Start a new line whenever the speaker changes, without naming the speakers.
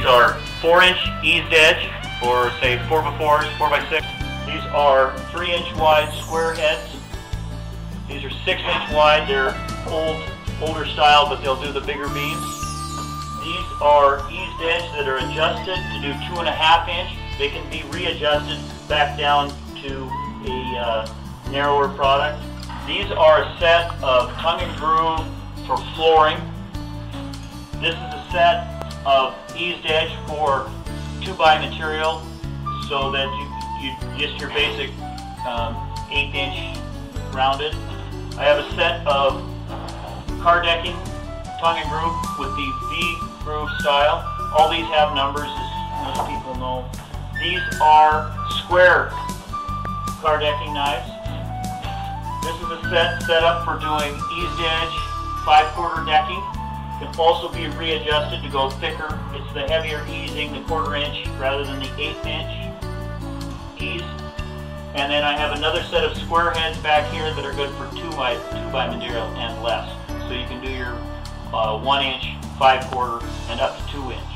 These are 4-inch eased edge for say 4x4s, 4x6. These are 3-inch wide square heads. These are 6-inch wide. They're older style, but they'll do the bigger beams. These are eased edge that are adjusted to do 2.5-inch. They can be readjusted back down to a narrower product. These are a set of tongue and groove for flooring. This is a set of eased edge for 2x material, so that you just your basic 1/8-inch rounded. I have a set of car decking, tongue and groove with the V-groove style. All these have numbers, as most people know. These are square car decking knives. This is a set up for doing eased edge 5/4 decking. Can also be readjusted to go thicker. It's the heavier easing, the 1/4 inch rather than the 1/8-inch ease. And then I have another set of square heads back here that are good for 2x material and less. So you can do your 1-inch, 5/4, and up to 2-inch.